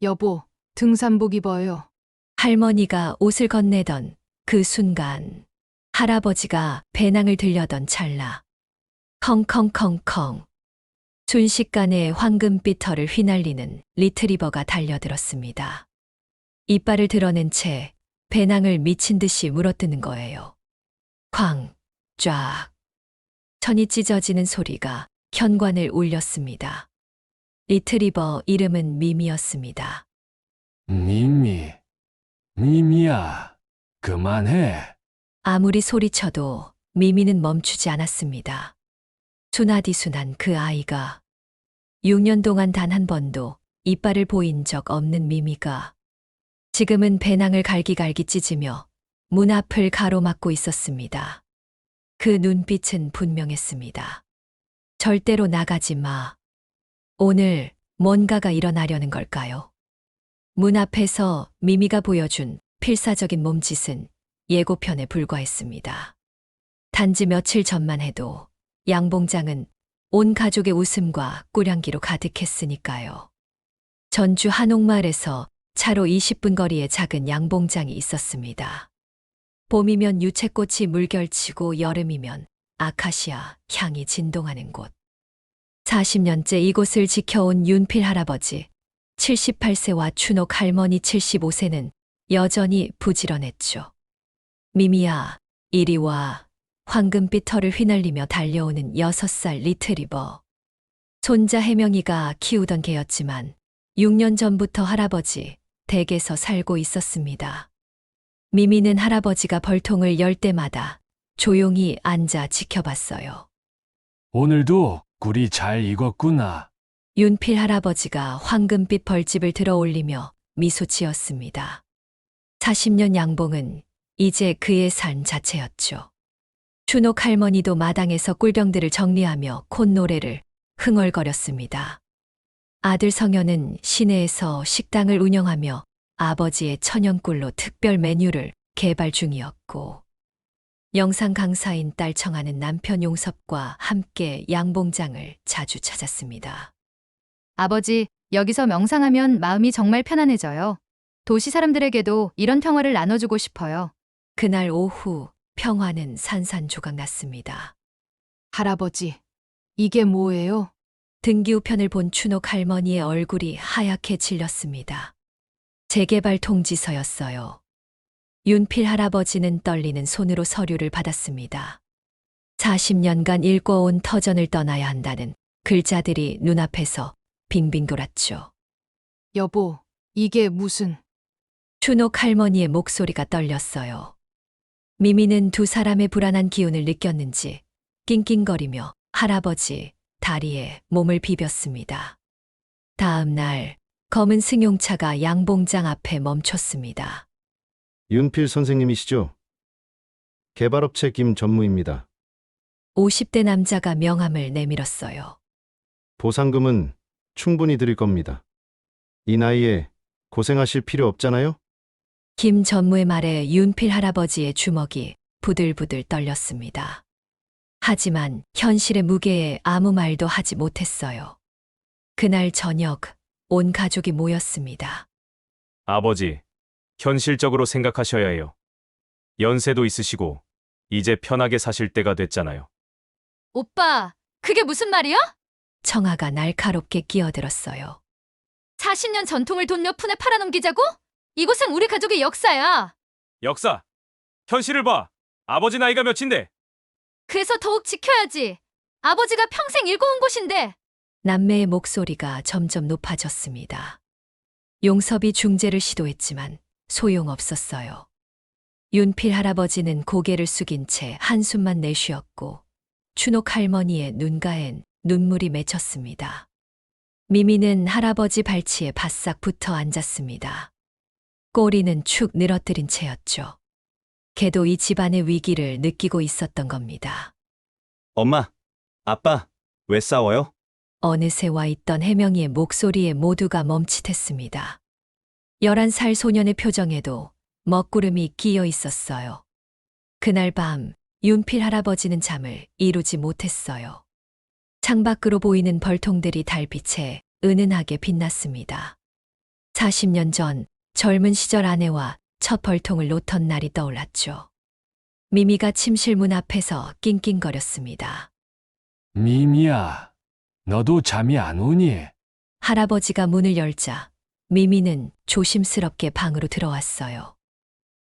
여보, 등산복 입어요. 할머니가 옷을 건네던 그 순간 할아버지가 배낭을 들려던 찰나 컹컹컹컹 순식간에 황금빛 털을 휘날리는 리트리버가 달려들었습니다. 이빨을 드러낸 채 배낭을 미친 듯이 물어뜯는 거예요. 쾅, 쫙. 천이 찢어지는 소리가 현관을 울렸습니다. 리트리버 이름은 미미였습니다. 미미야, 그만해. 아무리 소리쳐도 미미는 멈추지 않았습니다. 순하디순한 그 아이가 6년 동안 단 한 번도 이빨을 보인 적 없는 미미가 지금은 배낭을 갈기갈기 찢으며 문 앞을 가로막고 있었습니다. 그 눈빛은 분명했습니다. 절대로 나가지 마. 오늘 뭔가가 일어나려는 걸까요? 문 앞에서 미미가 보여준 필사적인 몸짓은 예고편에 불과했습니다. 단지 며칠 전만 해도 양봉장은 온 가족의 웃음과 꿀향기로 가득했으니까요. 전주 한옥마을에서 차로 20분 거리에 작은 양봉장이 있었습니다. 봄이면 유채꽃이 물결치고 여름이면 아카시아 향이 진동하는 곳. 40년째 이곳을 지켜온 윤필 할아버지 78세와 춘옥 할머니 75세는 여전히 부지런했죠. 미미야, 이리 와. 황금빛 털을 휘날리며 달려오는 6살 리트리버. 손자 혜명이가 키우던 개였지만 6년 전부터 할아버지 댁에서 살고 있었습니다. 미미는 할아버지가 벌통을 열 때마다 조용히 앉아 지켜봤어요. 오늘도 꿀이 잘 익었구나. 윤필 할아버지가 황금빛 벌집을 들어 올리며 미소 지었습니다. 40년 양봉은 이제 그의 삶 자체였죠. 춘옥 할머니도 마당에서 꿀병들을 정리하며 콧노래를 흥얼거렸습니다. 아들 성현은 시내에서 식당을 운영하며 아버지의 천연꿀로 특별 메뉴를 개발 중이었고, 영상 강사인 딸 청아는 남편 용섭과 함께 양봉장을 자주 찾았습니다. 아버지, 여기서 명상하면 마음이 정말 편안해져요. 도시 사람들에게도 이런 평화를 나눠주고 싶어요. 그날 오후 평화는 산산조각 났습니다. 할아버지, 이게 뭐예요? 등기우편을 본 춘옥 할머니의 얼굴이 하얗게 질렸습니다. 재개발 통지서였어요. 윤필 할아버지는 떨리는 손으로 서류를 받았습니다. 40년간 읽어온 터전을 떠나야 한다는 글자들이 눈앞에서 빙빙 돌았죠. 여보, 이게 무슨... 춘옥 할머니의 목소리가 떨렸어요. 미미는 두 사람의 불안한 기운을 느꼈는지 낑낑거리며 할아버지 다리에 몸을 비볐습니다. 다음 날 검은 승용차가 양봉장 앞에 멈췄습니다. 윤필 선생님이시죠? 개발업체 김 전무입니다. 50대 남자가 명함을 내밀었어요. 보상금은 충분히 드릴 겁니다. 이 나이에 고생하실 필요 없잖아요? 김 전무의 말에 윤필 할아버지의 주먹이 부들부들 떨렸습니다. 하지만 현실의 무게에 아무 말도 하지 못했어요. 그날 저녁 온 가족이 모였습니다. 아버지, 현실적으로 생각하셔야 해요. 연세도 있으시고 이제 편하게 사실 때가 됐잖아요. 오빠, 그게 무슨 말이야? 청아가 날카롭게 끼어들었어요. 40년 전통을 돈 몇 푼에 팔아넘기자고? 이곳은 우리 가족의 역사야. 역사! 현실을 봐! 아버지 나이가 몇인데! 그래서 더욱 지켜야지. 아버지가 평생 일궈온 곳인데. 남매의 목소리가 점점 높아졌습니다. 용섭이 중재를 시도했지만 소용없었어요. 윤필 할아버지는 고개를 숙인 채 한숨만 내쉬었고 춘옥 할머니의 눈가엔 눈물이 맺혔습니다. 미미는 할아버지 발치에 바싹 붙어 앉았습니다. 꼬리는 축 늘어뜨린 채였죠. 걔도 이 집안의 위기를 느끼고 있었던 겁니다. 엄마, 아빠, 왜 싸워요? 어느새 와 있던 혜명이의 목소리에 모두가 멈칫했습니다. 11살 소년의 표정에도 먹구름이 끼어 있었어요. 그날 밤 윤필 할아버지는 잠을 이루지 못했어요. 창밖으로 보이는 벌통들이 달빛에 은은하게 빛났습니다. 40년 전 젊은 시절 아내와 첫 벌통을 놓던 날이 떠올랐죠. 미미가 침실 문 앞에서 낑낑거렸습니다. 미미야, 너도 잠이 안 오니? 할아버지가 문을 열자 미미는 조심스럽게 방으로 들어왔어요.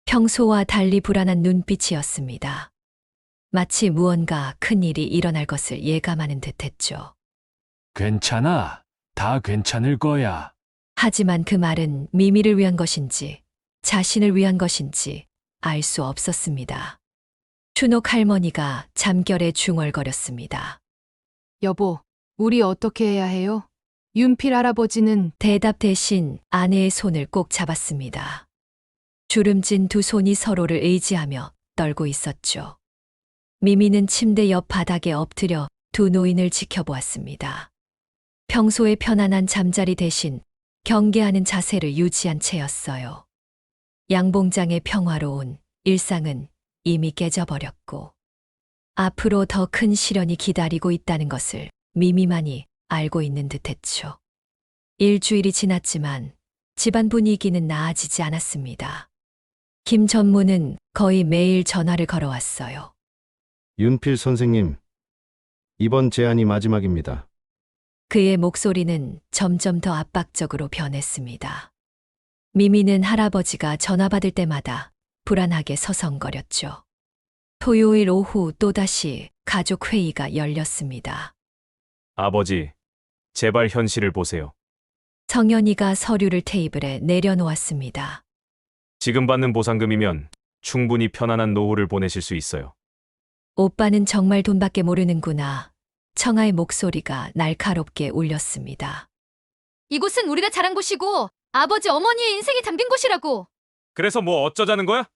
평소와 달리 불안한 눈빛이었습니다. 마치 무언가 큰 일이 일어날 것을 예감하는 듯했죠. 괜찮아. 다 괜찮을 거야. 하지만 그 말은 미미를 위한 것인지 자신을 위한 것인지 알 수 없었습니다. 춘옥 할머니가 잠결에 중얼거렸습니다. 여보, 우리 어떻게 해야 해요? 윤필 할아버지는 대답 대신 아내의 손을 꼭 잡았습니다. 주름진 두 손이 서로를 의지하며 떨고 있었죠. 미미는 침대 옆 바닥에 엎드려 두 노인을 지켜보았습니다. 평소의 편안한 잠자리 대신 경계하는 자세를 유지한 채였어요. 양봉장의 평화로운 일상은 이미 깨져버렸고 앞으로 더 큰 시련이 기다리고 있다는 것을 미미만이 알고 있는 듯했죠. 일주일이 지났지만 집안 분위기는 나아지지 않았습니다. 김 전무는 거의 매일 전화를 걸어왔어요. 윤필 선생님, 이번 제안이 마지막입니다. 그의 목소리는 점점 더 압박적으로 변했습니다. 미미는 할아버지가 전화 받을 때마다 불안하게 서성거렸죠. 토요일 오후 또다시 가족 회의가 열렸습니다. 아버지, 제발 현실을 보세요. 성현이가 서류를 테이블에 내려놓았습니다. 지금 받는 보상금이면 충분히 편안한 노후를 보내실 수 있어요. 오빠는 정말 돈밖에 모르는구나. 청아의 목소리가 날카롭게 울렸습니다. 이곳은 우리가 자란 곳이고 아버지 어머니의 인생이 담긴 곳이라고. 그래서 뭐 어쩌자는 거야?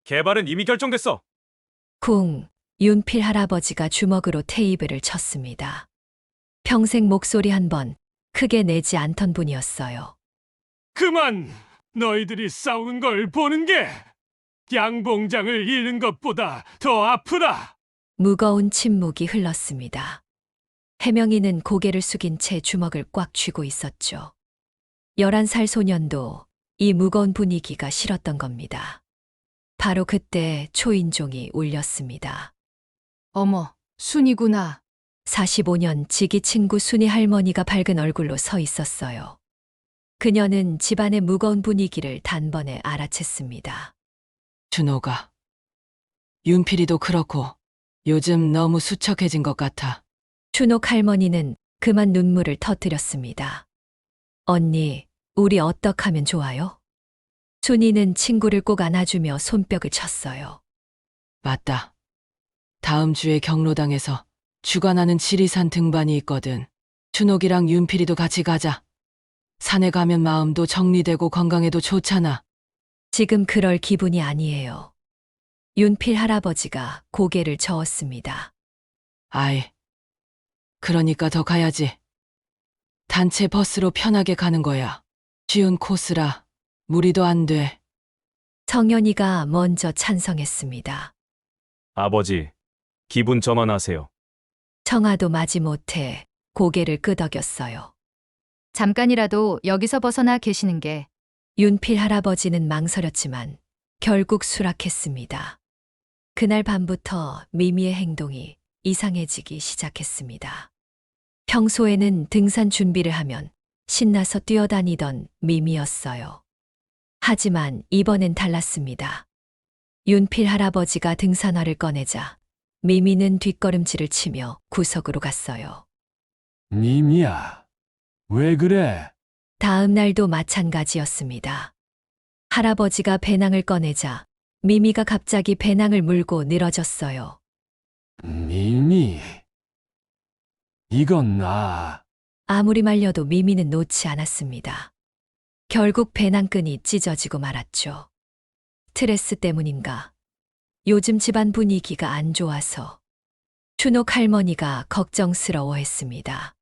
개발은 이미 결정됐어. 쿵, 윤필 할아버지가 주먹으로 테이블을 쳤습니다. 평생 목소리 한 번 크게 내지 않던 분이었어요. 그만! 너희들이 싸우는 걸 보는 게 양봉장을 잃는 것보다 더 아프다! 무거운 침묵이 흘렀습니다. 해명이는 고개를 숙인 채 주먹을 꽉 쥐고 있었죠. 11살 소년도 이 무거운 분위기가 싫었던 겁니다. 바로 그때 초인종이 울렸습니다. 어머, 순이구나. 45년 지기 친구 순이 할머니가 밝은 얼굴로 서 있었어요. 그녀는 집안의 무거운 분위기를 단번에 알아챘습니다. 준호가. 윤필이도 그렇고 요즘 너무 수척해진 것 같아. 춘옥 할머니는 그만 눈물을 터뜨렸습니다. 언니, 우리 어떡하면 좋아요? 순이는 친구를 꼭 안아주며 손뼉을 쳤어요. 맞다. 다음 주에 경로당에서 주관하는 지리산 등반이 있거든. 준옥이랑 윤필이도 같이 가자. 산에 가면 마음도 정리되고 건강에도 좋잖아. 지금 그럴 기분이 아니에요. 윤필 할아버지가 고개를 저었습니다. 아이. 그러니까 더 가야지. 단체 버스로 편하게 가는 거야. 쉬운 코스라 무리도 안 돼. 성현이가 먼저 찬성했습니다. 아버지, 기분 전환하세요. 청아도 마지못해 고개를 끄덕였어요. 잠깐이라도 여기서 벗어나 계시는 게. 윤필 할아버지는 망설였지만 결국 수락했습니다. 그날 밤부터 미미의 행동이 이상해지기 시작했습니다. 평소에는 등산 준비를 하면 신나서 뛰어다니던 미미였어요. 하지만 이번엔 달랐습니다. 윤필 할아버지가 등산화를 꺼내자 미미는 뒷걸음질을 치며 구석으로 갔어요. 미미야, 왜 그래? 다음 날도 마찬가지였습니다. 할아버지가 배낭을 꺼내자 미미가 갑자기 배낭을 물고 늘어졌어요. 미미. 이건 아무리 말려도 미미는 놓지 않았습니다. 결국 배낭끈이 찢어지고 말았죠. 스트레스 때문인가? 요즘 집안 분위기가 안 좋아서 춘옥 할머니가 걱정스러워했습니다.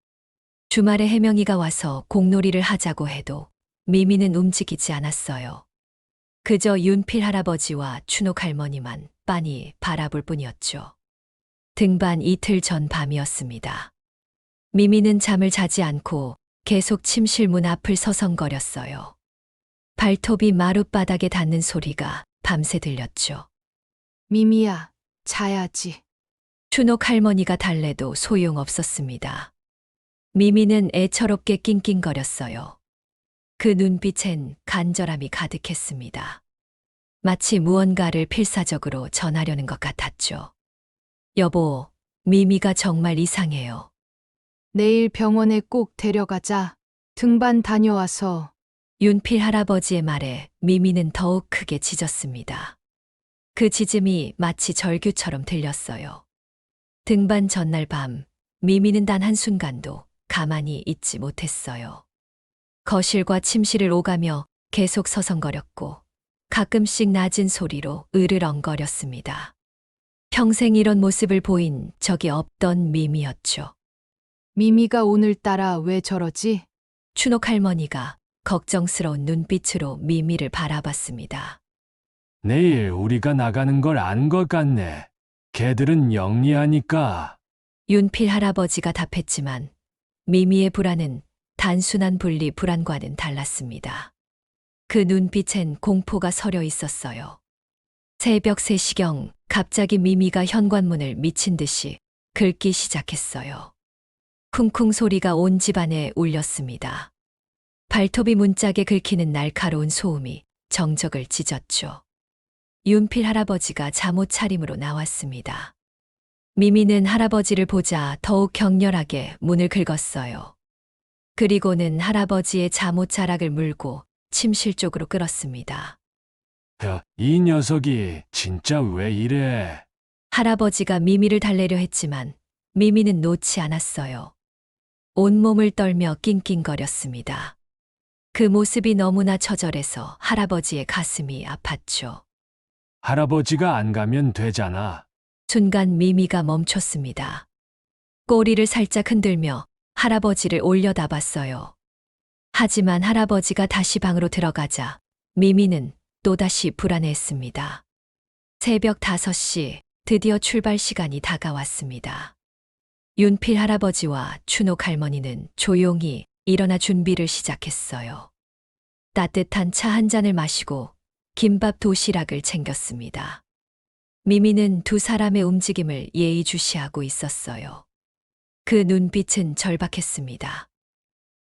주말에 해명이가 와서 공놀이를 하자고 해도 미미는 움직이지 않았어요. 그저 윤필 할아버지와 춘옥 할머니만 빤히 바라볼 뿐이었죠. 등반 이틀 전 밤이었습니다. 미미는 잠을 자지 않고 계속 침실 문 앞을 서성거렸어요. 발톱이 마룻바닥에 닿는 소리가 밤새 들렸죠. 미미야, 자야지. 춘옥 할머니가 달래도 소용없었습니다. 미미는 애처롭게 낑낑거렸어요. 그 눈빛엔 간절함이 가득했습니다. 마치 무언가를 필사적으로 전하려는 것 같았죠. 여보, 미미가 정말 이상해요. 내일 병원에 꼭 데려가자. 등반 다녀와서. 윤필 할아버지의 말에 미미는 더욱 크게 짖었습니다. 그 짖음이 마치 절규처럼 들렸어요. 등반 전날 밤, 미미는 단 한순간도 가만히 있지 못했어요. 거실과 침실을 오가며 계속 서성거렸고 가끔씩 낮은 소리로 으르렁거렸습니다. 평생 이런 모습을 보인 적이 없던 미미였죠. 미미가 오늘따라 왜 저러지? 춘옥 할머니가 걱정스러운 눈빛으로 미미를 바라봤습니다. 내일 우리가 나가는 걸 안 것 같네. 걔들은 영리하니까. 윤필 할아버지가 답했지만 미미의 불안은 단순한 분리 불안과는 달랐습니다. 그 눈빛엔 공포가 서려 있었어요. 새벽 3시경 갑자기 미미가 현관문을 미친 듯이 긁기 시작했어요. 쿵쿵 소리가 온 집안에 울렸습니다. 발톱이 문짝에 긁히는 날카로운 소음이 정적을 찢었죠. 윤필 할아버지가 잠옷 차림으로 나왔습니다. 미미는 할아버지를 보자 더욱 격렬하게 문을 긁었어요. 그리고는 할아버지의 잠옷 자락을 물고 침실 쪽으로 끌었습니다. 이 녀석이 진짜 왜 이래? 할아버지가 미미를 달래려 했지만 미미는 놓지 않았어요. 온몸을 떨며 낑낑거렸습니다. 그 모습이 너무나 처절해서 할아버지의 가슴이 아팠죠. 할아버지가 안 가면 되잖아. 순간 미미가 멈췄습니다. 꼬리를 살짝 흔들며 할아버지를 올려다봤어요. 하지만 할아버지가 다시 방으로 들어가자 미미는 또다시 불안해했습니다. 새벽 5시 드디어 출발 시간이 다가왔습니다. 윤필 할아버지와 춘옥 할머니는 조용히 일어나 준비를 시작했어요. 따뜻한 차 한 잔을 마시고 김밥 도시락을 챙겼습니다. 미미는 두 사람의 움직임을 예의주시하고 있었어요. 그 눈빛은 절박했습니다.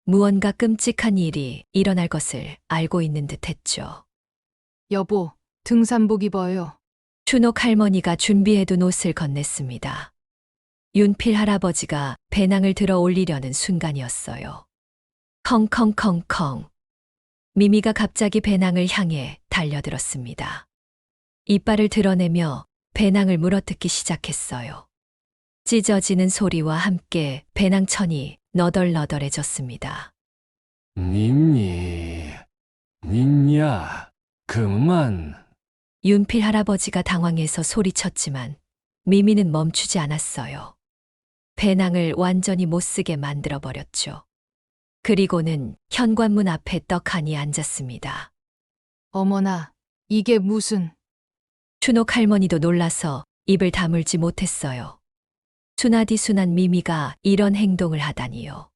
무언가 끔찍한 일이 일어날 것을 알고 있는 듯 했죠. 여보, 등산복 입어요. 춘옥 할머니가 준비해둔 옷을 건넸습니다. 윤필 할아버지가 배낭을 들어 올리려는 순간이었어요. 컹컹컹컹. 미미가 갑자기 배낭을 향해 달려들었습니다. 이빨을 드러내며 배낭을 물어뜯기 시작했어요. 찢어지는 소리와 함께 배낭천이 너덜너덜해졌습니다. 님야, 그만. 윤필 할아버지가 당황해서 소리쳤지만 미미는 멈추지 않았어요. 배낭을 완전히 못쓰게 만들어버렸죠. 그리고는 현관문 앞에 떡하니 앉았습니다. 어머나, 이게 무슨... 춘옥 할머니도 놀라서 입을 다물지 못했어요. 순하디순한 미미가 이런 행동을 하다니요.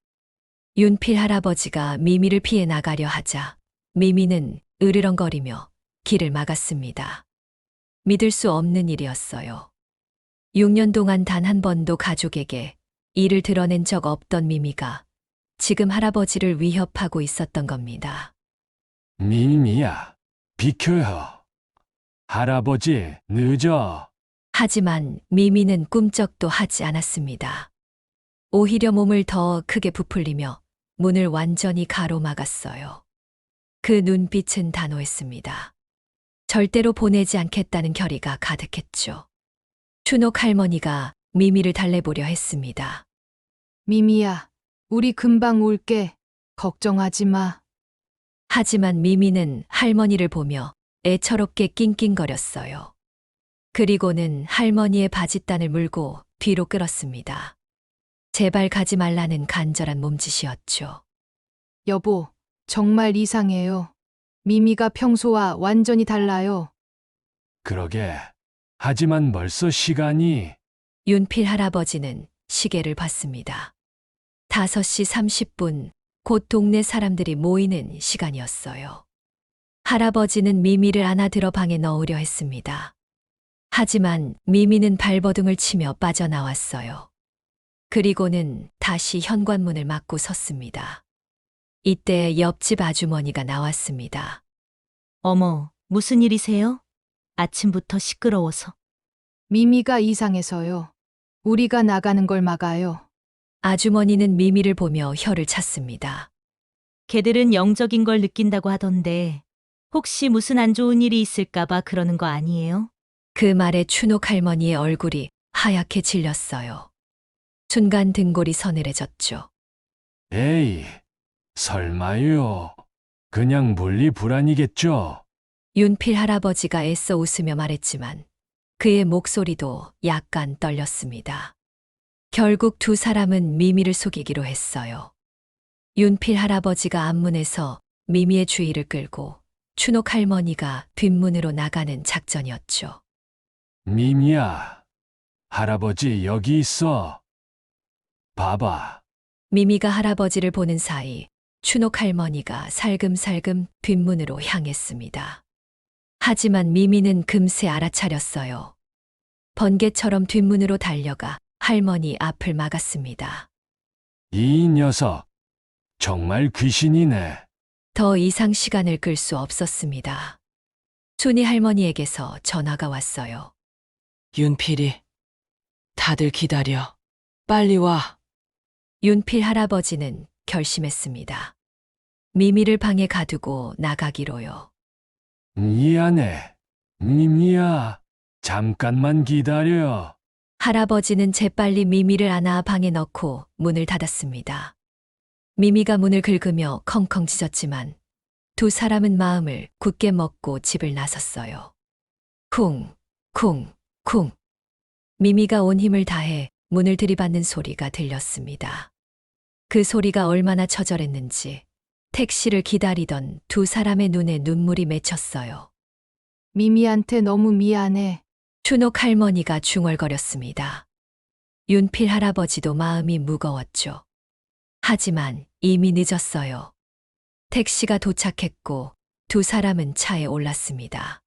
윤필 할아버지가 미미를 피해 나가려 하자 미미는 으르렁거리며 길을 막았습니다. 믿을 수 없는 일이었어요. 6년 동안 단 한 번도 가족에게 이를 드러낸 적 없던 미미가 지금 할아버지를 위협하고 있었던 겁니다. 미미야, 비켜요. 할아버지, 늦어. 하지만 미미는 꿈쩍도 하지 않았습니다. 오히려 몸을 더 크게 부풀리며 문을 완전히 가로막았어요. 그 눈빛은 단호했습니다. 절대로 보내지 않겠다는 결의가 가득했죠. 춘옥 할머니가 미미를 달래보려 했습니다. 미미야, 우리 금방 올게. 걱정하지 마. 하지만 미미는 할머니를 보며 애처롭게 낑낑거렸어요. 그리고는 할머니의 바짓단을 물고 뒤로 끌었습니다. 제발 가지 말라는 간절한 몸짓이었죠. 여보, 정말 이상해요. 미미가 평소와 완전히 달라요. 그러게. 하지만 벌써 시간이... 윤필 할아버지는 시계를 봤습니다. 5시 30분, 곧 동네 사람들이 모이는 시간이었어요. 할아버지는 미미를 안아들어 방에 넣으려 했습니다. 하지만 미미는 발버둥을 치며 빠져나왔어요. 그리고는 다시 현관문을 막고 섰습니다. 이때 옆집 아주머니가 나왔습니다. 어머, 무슨 일이세요? 아침부터 시끄러워서. 미미가 이상해서요. 우리가 나가는 걸 막아요. 아주머니는 미미를 보며 혀를 찼습니다. 걔들은 영적인 걸 느낀다고 하던데 혹시 무슨 안 좋은 일이 있을까봐 그러는 거 아니에요? 그 말에 춘옥 할머니의 얼굴이 하얗게 질렸어요. 순간 등골이 서늘해졌죠. 에이, 설마요. 그냥 분리불안이겠죠. 윤필 할아버지가 애써 웃으며 말했지만 그의 목소리도 약간 떨렸습니다. 결국 두 사람은 미미를 속이기로 했어요. 윤필 할아버지가 앞문에서 미미의 주의를 끌고 춘옥 할머니가 뒷문으로 나가는 작전이었죠. 미미야, 할아버지 여기 있어. 봐봐. 미미가 할아버지를 보는 사이 춘옥 할머니가 살금살금 뒷문으로 향했습니다. 하지만 미미는 금세 알아차렸어요. 번개처럼 뒷문으로 달려가 할머니 앞을 막았습니다. 이 녀석, 정말 귀신이네. 더 이상 시간을 끌 수 없었습니다. 순이 할머니에게서 전화가 왔어요. 윤필이. 다들 기다려. 빨리 와. 윤필 할아버지는 결심했습니다. 미미를 방에 가두고 나가기로요. 미안해. 미미야, 잠깐만 기다려. 할아버지는 재빨리 미미를 안아 방에 넣고 문을 닫았습니다. 미미가 문을 긁으며 컹컹 짖었지만 두 사람은 마음을 굳게 먹고 집을 나섰어요. 쿵, 쿵, 쿵. 미미가 온 힘을 다해 문을 들이받는 소리가 들렸습니다. 그 소리가 얼마나 처절했는지 택시를 기다리던 두 사람의 눈에 눈물이 맺혔어요. 미미한테 너무 미안해. 춘옥 할머니가 중얼거렸습니다. 윤필 할아버지도 마음이 무거웠죠. 하지만 이미 늦었어요. 택시가 도착했고 두 사람은 차에 올랐습니다.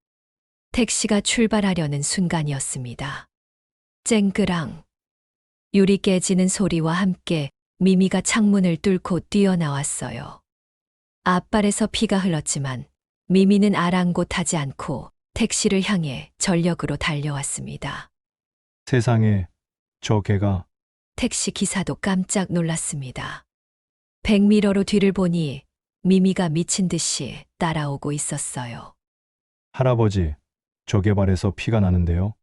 택시가 출발하려는 순간이었습니다. 쨍그랑. 유리 깨지는 소리와 함께 미미가 창문을 뚫고 뛰어나왔어요. 앞발에서 피가 흘렀지만 미미는 아랑곳하지 않고 택시를 향해 전력으로 달려왔습니다. 세상에, 저 개가. 택시 기사도 깜짝 놀랐습니다. 백미러로 뒤를 보니 미미가 미친 듯이 따라오고 있었어요. 할아버지, 저 개발에서 피가 나는데요.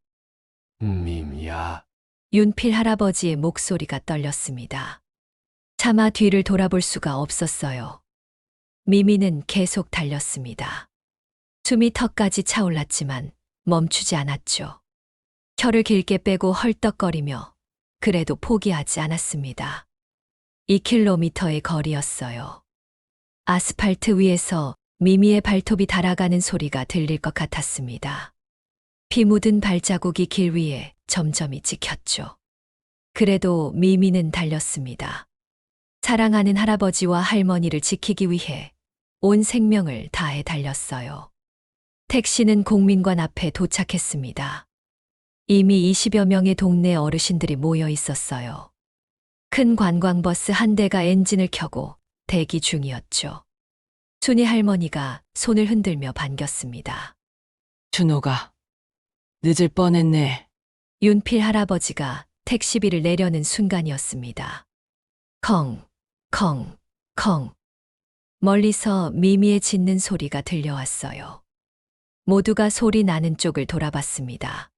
미미야, 윤필 할아버지의 목소리가 떨렸습니다. 차마 뒤를 돌아볼 수가 없었어요. 미미는 계속 달렸습니다. 숨이 턱까지 차올랐지만 멈추지 않았죠. 혀를 길게 빼고 헐떡거리며 그래도 포기하지 않았습니다. 2km의 거리였어요. 아스팔트 위에서 미미의 발톱이 달아가는 소리가 들릴 것 같았습니다. 피 묻은 발자국이 길 위에 점점이 찍혔죠. 그래도 미미는 달렸습니다. 사랑하는 할아버지와 할머니를 지키기 위해 온 생명을 다해 달렸어요. 택시는 공민관 앞에 도착했습니다. 이미 20여 명의 동네 어르신들이 모여 있었어요. 큰 관광버스 한 대가 엔진을 켜고 대기 중이었죠. 순이 할머니가 손을 흔들며 반겼습니다. 준호가. 늦을 뻔했네. 윤필 할아버지가 택시비를 내려는 순간이었습니다. 컹, 컹, 컹. 멀리서 미미의 짖는 소리가 들려왔어요. 모두가 소리 나는 쪽을 돌아봤습니다.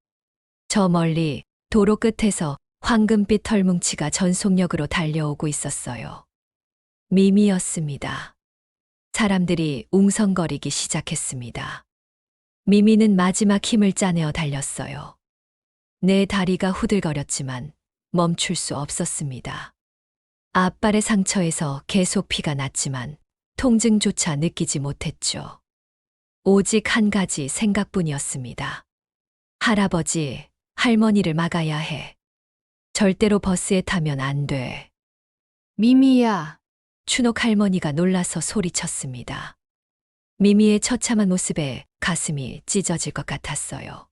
저 멀리 도로 끝에서 황금빛 털뭉치가 전속력으로 달려오고 있었어요. 미미였습니다. 사람들이 웅성거리기 시작했습니다. 미미는 마지막 힘을 짜내어 달렸어요. 내 다리가 후들거렸지만 멈출 수 없었습니다. 앞발의 상처에서 계속 피가 났지만 통증조차 느끼지 못했죠. 오직 한 가지 생각뿐이었습니다. 할아버지, 할머니를 막아야 해. 절대로 버스에 타면 안 돼. 미미야. 춘옥 할머니가 놀라서 소리쳤습니다. 미미의 처참한 모습에 가슴이 찢어질 것 같았어요.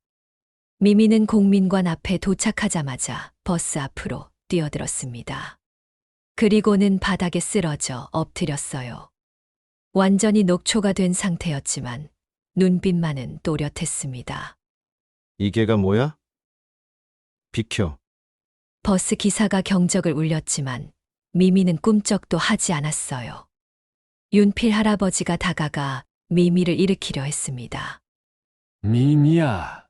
미미는 공민관 앞에 도착하자마자 버스 앞으로 뛰어들었습니다. 그리고는 바닥에 쓰러져 엎드렸어요. 완전히 녹초가 된 상태였지만 눈빛만은 또렷했습니다. 이게가 뭐야? 비켜. 버스 기사가 경적을 울렸지만 미미는 꿈쩍도 하지 않았어요. 윤필 할아버지가 다가가 미미를 일으키려 했습니다. 미미야,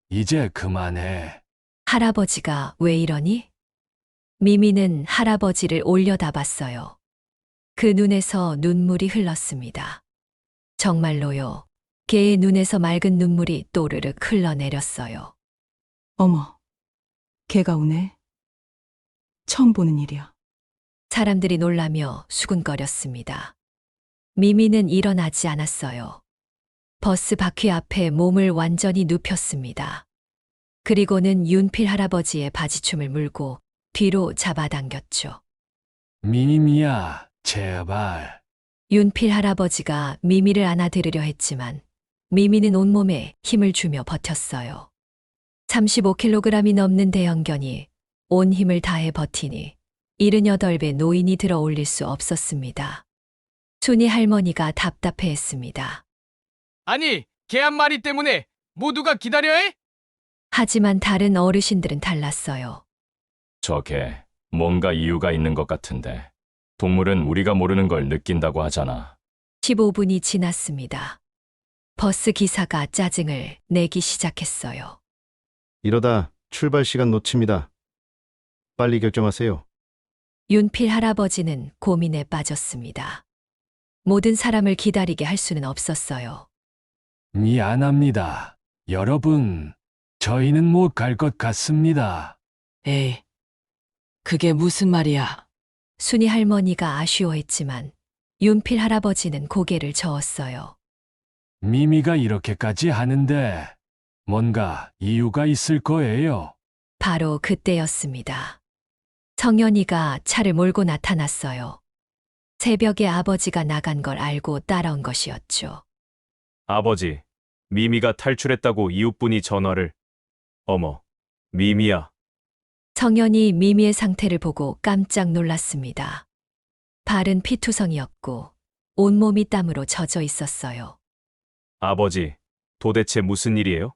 이제 그만해. 할아버지가 왜 이러니? 미미는 할아버지를 올려다봤어요. 그 눈에서 눈물이 흘렀습니다. 정말로요. 개의 눈에서 맑은 눈물이 또르륵 흘러내렸어요. 어머, 걔가 우네. 처음 보는 일이야. 사람들이 놀라며 수군거렸습니다. 미미는 일어나지 않았어요. 버스 바퀴 앞에 몸을 완전히 눕혔습니다. 그리고는 윤필 할아버지의 바지춤을 물고 뒤로 잡아당겼죠. 미미야, 제발. 윤필 할아버지가 미미를 안아들으려 했지만 미미는 온몸에 힘을 주며 버텼어요. 35kg이 넘는 대형견이 온 힘을 다해 버티니 78배 노인이 들어 올릴 수 없었습니다. 순이 할머니가 답답해했습니다. 아니, 개 한 마리 때문에 모두가 기다려야 해? 하지만 다른 어르신들은 달랐어요. 저게 뭔가 이유가 있는 것 같은데. 동물은 우리가 모르는 걸 느낀다고 하잖아. 15분이 지났습니다. 버스 기사가 짜증을 내기 시작했어요. 이러다 출발 시간 놓칩니다. 빨리 결정하세요. 윤필 할아버지는 고민에 빠졌습니다. 모든 사람을 기다리게 할 수는 없었어요. 미안합니다. 여러분, 저희는 못 갈 것 같습니다. 에이, 그게 무슨 말이야? 순이 할머니가 아쉬워했지만 윤필 할아버지는 고개를 저었어요. 미미가 이렇게까지 하는데 뭔가 이유가 있을 거예요. 바로 그때였습니다. 성현이가 차를 몰고 나타났어요. 새벽에 아버지가 나간 걸 알고 따라온 것이었죠. 아버지, 미미가 탈출했다고 이웃분이 전화를. 어머, 미미야. 성현이 미미의 상태를 보고 깜짝 놀랐습니다. 발은 피투성이었고 온몸이 땀으로 젖어 있었어요. 아버지, 도대체 무슨 일이에요?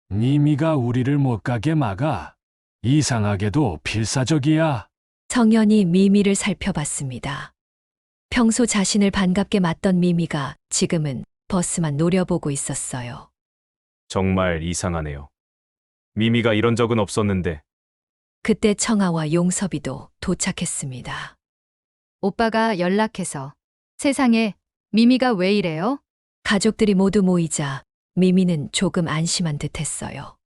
미미가 우리를 못 가게 막아. 이상하게도 필사적이야. 성현이 미미를 살펴봤습니다. 평소 자신을 반갑게 맞던 미미가 지금은 버스만 노려보고 있었어요. 정말 이상하네요. 미미가 이런 적은 없었는데. 그때 청아와 용섭이도 도착했습니다. 오빠가 연락해서 세상에 미미가 왜 이래요? 가족들이 모두 모이자 미미는 조금 안심한 듯 했어요.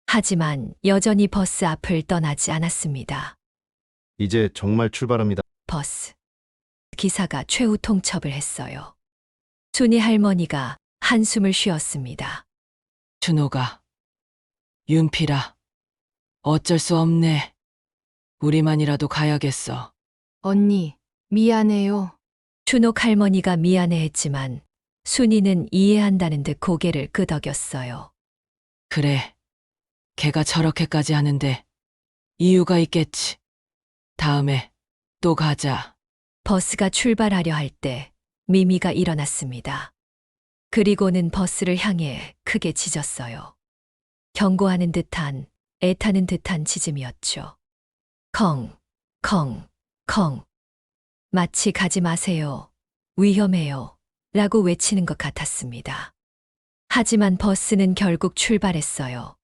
하지만 여전히 버스 앞을 떠나지 않았습니다. 이제 정말 출발합니다. 버스. 기사가 최후 통첩을 했어요. 순이 할머니가 한숨을 쉬었습니다. 준호가. 윤필아. 어쩔 수 없네. 우리만이라도 가야겠어. 언니, 미안해요. 춘옥 할머니가 미안해했지만 순이는 이해한다는 듯 고개를 끄덕였어요. 그래. 걔가 저렇게까지 하는데 이유가 있겠지. 다음에 또 가자. 버스가 출발하려 할 때 미미가 일어났습니다. 그리고는 버스를 향해 크게 짖었어요. 경고하는 듯한, 애타는 듯한 짖음이었죠. 컹, 컹, 컹. 마치 가지 마세요. 위험해요. 라고 외치는 것 같았습니다. 하지만 버스는 결국 출발했어요.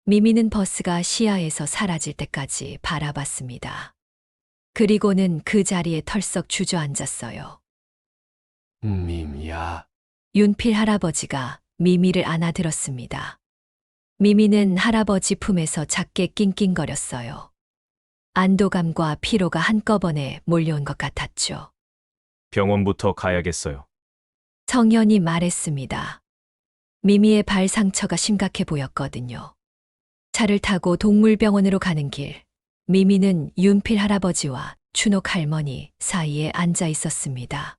미미는 버스가 시야에서 사라질 때까지 바라봤습니다. 그리고는 그 자리에 털썩 주저앉았어요. 미미야. 윤필 할아버지가 미미를 안아들었습니다. 미미는 할아버지 품에서 작게 낑낑거렸어요. 안도감과 피로가 한꺼번에 몰려온 것 같았죠. 병원부터 가야겠어요. 성현이 말했습니다. 미미의 발 상처가 심각해 보였거든요. 차를 타고 동물병원으로 가는 길, 미미는 윤필 할아버지와 춘옥 할머니 사이에 앉아 있었습니다.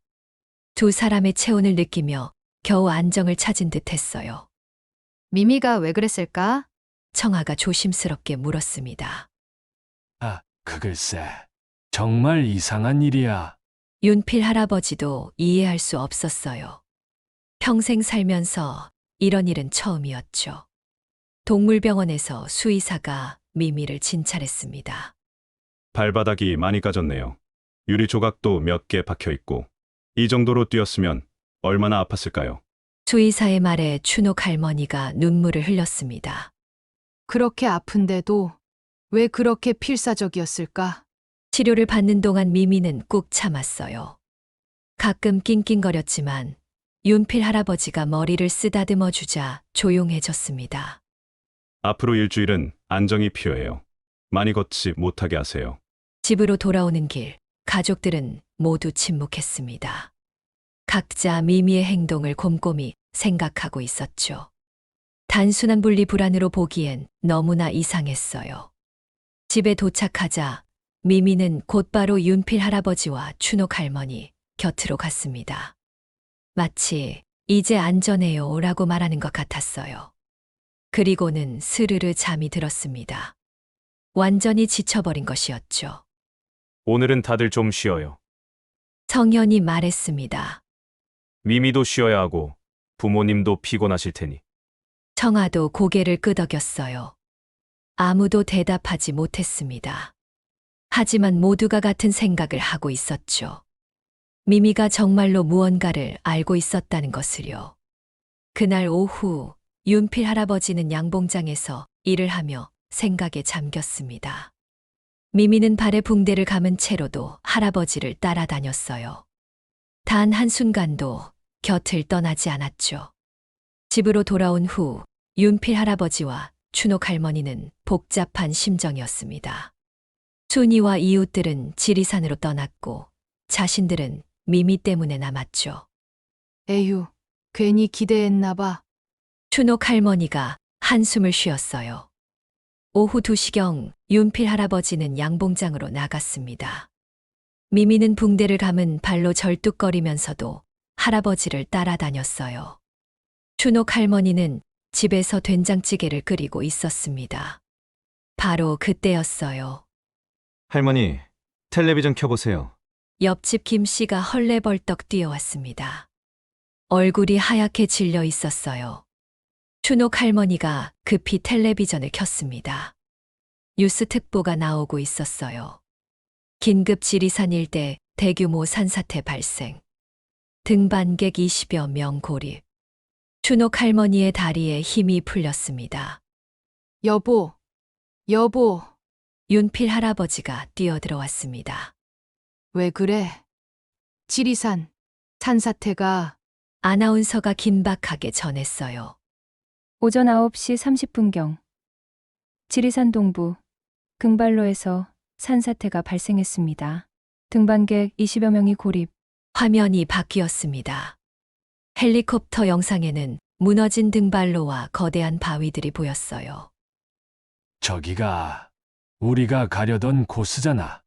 두 사람의 체온을 느끼며 겨우 안정을 찾은 듯 했어요. 미미가 왜 그랬을까? 청아가 조심스럽게 물었습니다. 글쎄. 정말 이상한 일이야. 윤필 할아버지도 이해할 수 없었어요. 평생 살면서 이런 일은 처음이었죠. 동물병원에서 수의사가 미미를 진찰했습니다. 발바닥이 많이 까졌네요. 유리 조각도 몇 개 박혀 있고 이 정도로 뛰었으면 얼마나 아팠을까요? 수의사의 말에 춘옥 할머니가 눈물을 흘렸습니다. 그렇게 아픈데도 왜 그렇게 필사적이었을까? 치료를 받는 동안 미미는 꾹 참았어요. 가끔 낑낑거렸지만 윤필 할아버지가 머리를 쓰다듬어 주자 조용해졌습니다. 앞으로 일주일은 안정이 필요해요. 많이 걷지 못하게 하세요. 집으로 돌아오는 길, 가족들은 모두 침묵했습니다. 각자 미미의 행동을 곰곰이 생각하고 있었죠. 단순한 분리 불안으로 보기엔 너무나 이상했어요. 집에 도착하자 미미는 곧바로 윤필 할아버지와 춘옥 할머니 곁으로 갔습니다. 마치 이제 안전해요 라고 말하는 것 같았어요. 그리고는 스르르 잠이 들었습니다. 완전히 지쳐버린 것이었죠. 오늘은 다들 좀 쉬어요. 성현이 말했습니다. 미미도 쉬어야 하고 부모님도 피곤하실 테니. 청아도 고개를 끄덕였어요. 아무도 대답하지 못했습니다. 하지만 모두가 같은 생각을 하고 있었죠. 미미가 정말로 무언가를 알고 있었다는 것을요. 그날 오후 윤필 할아버지는 양봉장에서 일을 하며 생각에 잠겼습니다. 미미는 발에 붕대를 감은 채로도 할아버지를 따라다녔어요. 단 한순간도 곁을 떠나지 않았죠. 집으로 돌아온 후 윤필 할아버지와 춘옥 할머니는 복잡한 심정이었습니다. 순이와 이웃들은 지리산으로 떠났고 자신들은 미미 때문에 남았죠. 에휴, 괜히 기대했나 봐. 춘옥 할머니가 한숨을 쉬었어요. 오후 2시경 윤필 할아버지는 양봉장으로 나갔습니다. 미미는 붕대를 감은 발로 절뚝거리면서도 할아버지를 따라다녔어요. 춘옥 할머니는 집에서 된장찌개를 끓이고 있었습니다. 바로 그때였어요. 할머니, 텔레비전 켜보세요. 옆집 김 씨가 헐레벌떡 뛰어왔습니다. 얼굴이 하얗게 질려 있었어요. 춘옥 할머니가 급히 텔레비전을 켰습니다. 뉴스 특보가 나오고 있었어요. 긴급 지리산 일대 대규모 산사태 발생. 등반객 20여 명 고립. 춘옥 할머니의 다리에 힘이 풀렸습니다. 여보, 여보, 윤필 할아버지가 뛰어들어왔습니다. 왜 그래? 지리산, 산사태가. 아나운서가 긴박하게 전했어요. 오전 9시 30분경 지리산 동부 금발로에서 산사태가 발생했습니다. 등반객 20여 명이 고립. 화면이 바뀌었습니다. 헬리콥터 영상에는 무너진 등발로와 거대한 바위들이 보였어요. 저기가 우리가 가려던 코스잖아.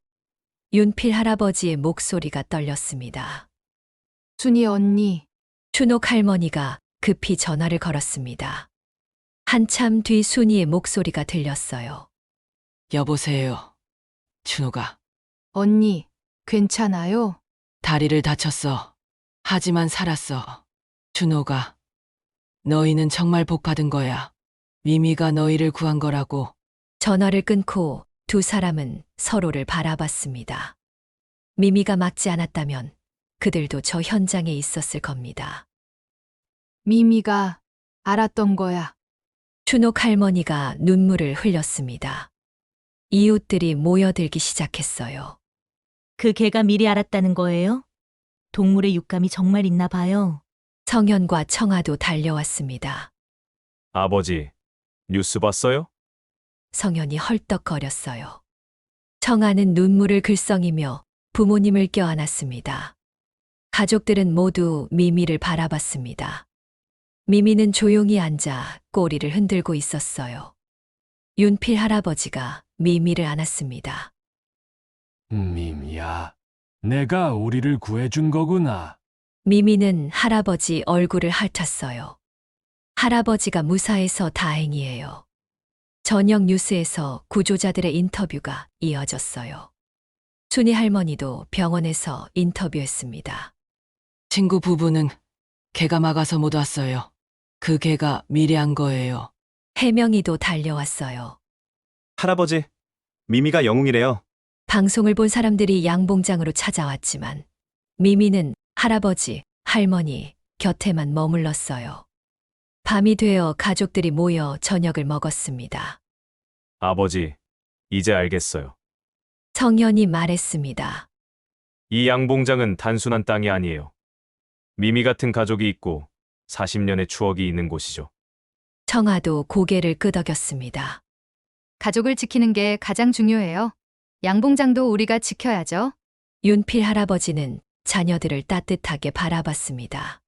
윤필 할아버지의 목소리가 떨렸습니다. 순이 언니. 춘옥 할머니가 급히 전화를 걸었습니다. 한참 뒤 순이의 목소리가 들렸어요. 여보세요. 춘옥아. 언니, 괜찮아요? 다리를 다쳤어. 하지만 살았어. 춘옥아. 너희는 정말 복받은 거야. 미미가 너희를 구한 거라고. 전화를 끊고 두 사람은 서로를 바라봤습니다. 미미가 막지 않았다면 그들도 저 현장에 있었을 겁니다. 미미가 알았던 거야. 춘옥 할머니가 눈물을 흘렸습니다. 이웃들이 모여들기 시작했어요. 그 개가 미리 알았다는 거예요? 동물의 육감이 정말 있나 봐요. 성현과 청아도 달려왔습니다. 아버지, 뉴스 봤어요? 성현이 헐떡거렸어요. 청아는 눈물을 글썽이며 부모님을 껴안았습니다. 가족들은 모두 미미를 바라봤습니다. 미미는 조용히 앉아 꼬리를 흔들고 있었어요. 윤필 할아버지가 미미를 안았습니다. 미미야, 내가 우리를 구해준 거구나. 미미는 할아버지 얼굴을 핥았어요. 할아버지가 무사해서 다행이에요. 저녁 뉴스에서 구조자들의 인터뷰가 이어졌어요. 순이 할머니도 병원에서 인터뷰했습니다. 친구 부부는 개가 막아서 못 왔어요. 그 개가 미래한 거예요. 해명이도 달려왔어요. 할아버지, 미미가 영웅이래요. 방송을 본 사람들이 양봉장으로 찾아왔지만 미미는 할아버지, 할머니 곁에만 머물렀어요. 밤이 되어 가족들이 모여 저녁을 먹었습니다. 아버지, 이제 알겠어요. 성현이 말했습니다. 이 양봉장은 단순한 땅이 아니에요. 미미 같은 가족이 있고 40년의 추억이 있는 곳이죠. 청아도 고개를 끄덕였습니다. 가족을 지키는 게 가장 중요해요. 양봉장도 우리가 지켜야죠. 윤필 할아버지는 자녀들을 따뜻하게 바라봤습니다.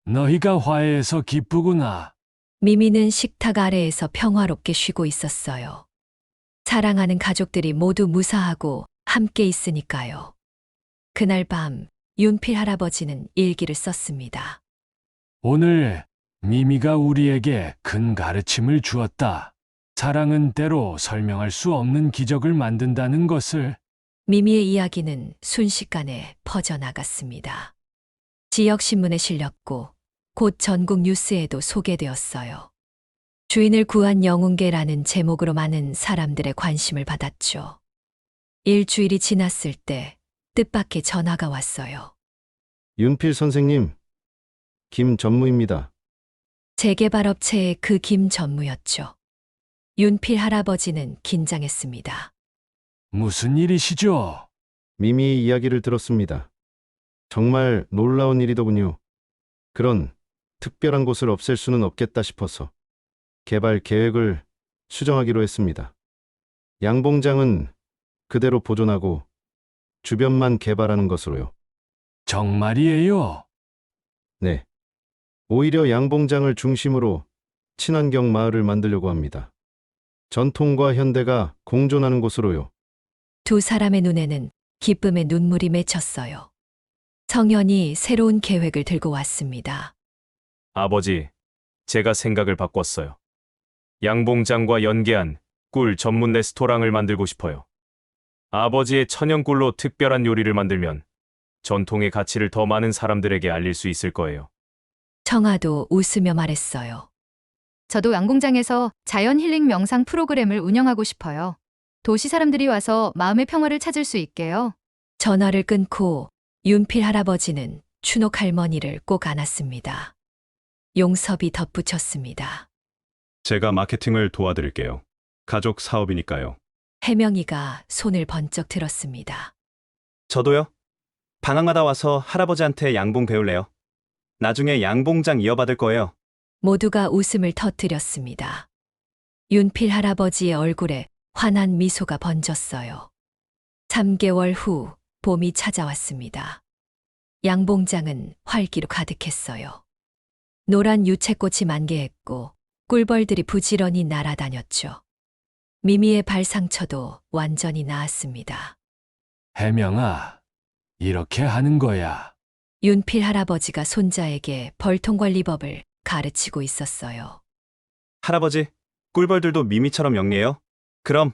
너희가 화해해서 기쁘구나. 미미는 식탁 아래에서 평화롭게 쉬고 있었어요. 사랑하는 가족들이 모두 무사하고 함께 있으니까요. 그날 밤 윤필 할아버지는 일기를 썼습니다. 오늘 미미가 우리에게 큰 가르침을 주었다. 사랑은 때로 설명할 수 없는 기적을 만든다는 것을. 미미의 이야기는 순식간에 퍼져나갔습니다. 지역신문에 실렸고 곧 전국 뉴스에도 소개되었어요. 주인을 구한 영웅개라는 제목으로 많은 사람들의 관심을 받았죠. 일주일이 지났을 때 뜻밖의 전화가 왔어요. 윤필 선생님, 김 전무입니다. 재개발업체의 그 김 전무였죠. 윤필 할아버지는 긴장했습니다. 무슨 일이시죠? 미미 이야기를 들었습니다. 정말 놀라운 일이더군요. 그런 특별한 곳을 없앨 수는 없겠다 싶어서 개발 계획을 수정하기로 했습니다. 양봉장은 그대로 보존하고 주변만 개발하는 것으로요. 정말이에요? 네. 오히려 양봉장을 중심으로 친환경 마을을 만들려고 합니다. 전통과 현대가 공존하는 곳으로요. 두 사람의 눈에는 기쁨의 눈물이 맺혔어요. 성현이 새로운 계획을 들고 왔습니다. 아버지, 제가 생각을 바꿨어요. 양봉장과 연계한 꿀 전문 레스토랑을 만들고 싶어요. 아버지의 천연꿀로 특별한 요리를 만들면 전통의 가치를 더 많은 사람들에게 알릴 수 있을 거예요. 청아도 웃으며 말했어요. 저도 양봉장에서 자연 힐링 명상 프로그램을 운영하고 싶어요. 도시 사람들이 와서 마음의 평화를 찾을 수 있게요. 전화를 끊고 윤필 할아버지는 춘옥 할머니를 꼭 안았습니다. 용섭이 덧붙였습니다. 제가 마케팅을 도와드릴게요. 가족 사업이니까요. 해명이가 손을 번쩍 들었습니다. 저도요. 방학마다 와서 할아버지한테 양봉 배울래요. 나중에 양봉장 이어받을 거예요. 모두가 웃음을 터뜨렸습니다. 윤필 할아버지의 얼굴에 환한 미소가 번졌어요. 3개월 후 봄이 찾아왔습니다. 양봉장은 활기로 가득했어요. 노란 유채꽃이 만개했고 꿀벌들이 부지런히 날아다녔죠. 미미의 발 상처도 완전히 나았습니다. 해명아, 이렇게 하는 거야. 윤필 할아버지가 손자에게 벌통관리법을 가르치고 있었어요. 할아버지, 꿀벌들도 미미처럼 영리해요? 그럼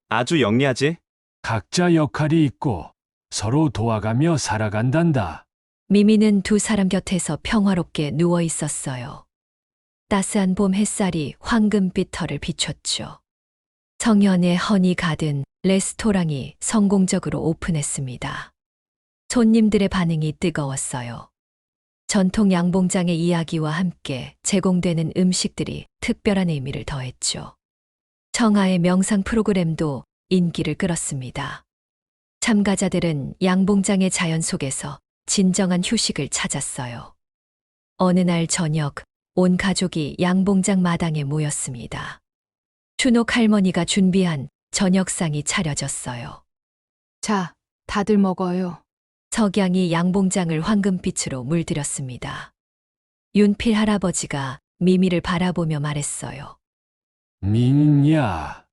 아주 영리하지? 각자 역할이 있고 서로 도와가며 살아간단다. 미미는 두 사람 곁에서 평화롭게 누워 있었어요. 따스한 봄 햇살이 황금빛 털을 비췄죠. 성현의 헌이 가든 레스토랑이 성공적으로 오픈했습니다. 손님들의 반응이 뜨거웠어요. 전통 양봉장의 이야기와 함께 제공되는 음식들이 특별한 의미를 더했죠. 청아의 명상 프로그램도 인기를 끌었습니다. 참가자들은 양봉장의 자연 속에서 진정한 휴식을 찾았어요. 어느 날 저녁, 온 가족이 양봉장 마당에 모였습니다. 춘옥 할머니가 준비한 저녁상이 차려졌어요. 자, 다들 먹어요. 석양이 양봉장을 황금빛으로 물들였습니다. 윤필 할아버지가 미미를 바라보며 말했어요. 미미야,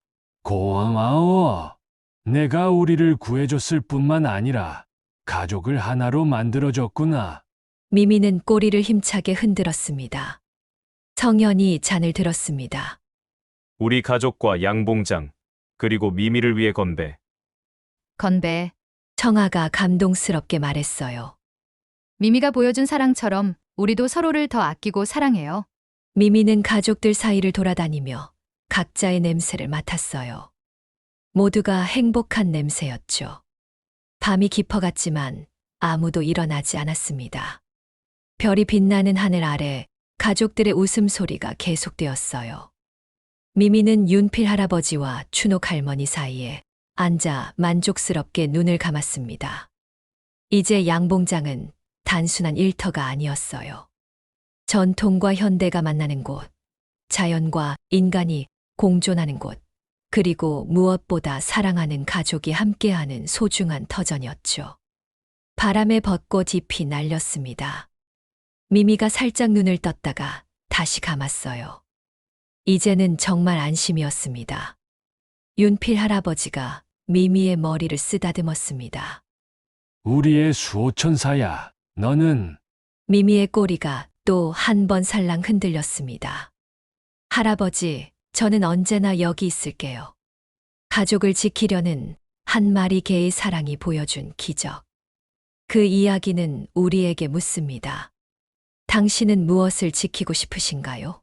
고마워. 내가 우리를 구해줬을 뿐만 아니라 가족을 하나로 만들어줬구나. 미미는 꼬리를 힘차게 흔들었습니다. 성현이 잔을 들었습니다. 우리 가족과 양봉장, 그리고 미미를 위해 건배. 건배. 청아가 감동스럽게 말했어요. 미미가 보여준 사랑처럼 우리도 서로를 더 아끼고 사랑해요. 미미는 가족들 사이를 돌아다니며 각자의 냄새를 맡았어요. 모두가 행복한 냄새였죠. 밤이 깊어갔지만 아무도 일어나지 않았습니다. 별이 빛나는 하늘 아래 가족들의 웃음소리가 계속되었어요. 미미는 윤필 할아버지와 춘옥 할머니 사이에 앉아 만족스럽게 눈을 감았습니다. 이제 양봉장은 단순한 일터가 아니었어요. 전통과 현대가 만나는 곳, 자연과 인간이 공존하는 곳, 그리고 무엇보다 사랑하는 가족이 함께하는 소중한 터전이었죠. 바람에 벚꽃 잎이 날렸습니다. 미미가 살짝 눈을 떴다가 다시 감았어요. 이제는 정말 안심이었습니다. 윤필 할아버지가 미미의 머리를 쓰다듬었습니다. 우리의 수호천사야. 너는 미미의 꼬리가 또 한 번 살랑 흔들렸습니다. 할아버지, 저는 언제나 여기 있을게요. 가족을 지키려는 한 마리 개의 사랑이 보여준 기적. 그 이야기는 우리에게 묻습니다. 당신은 무엇을 지키고 싶으신가요?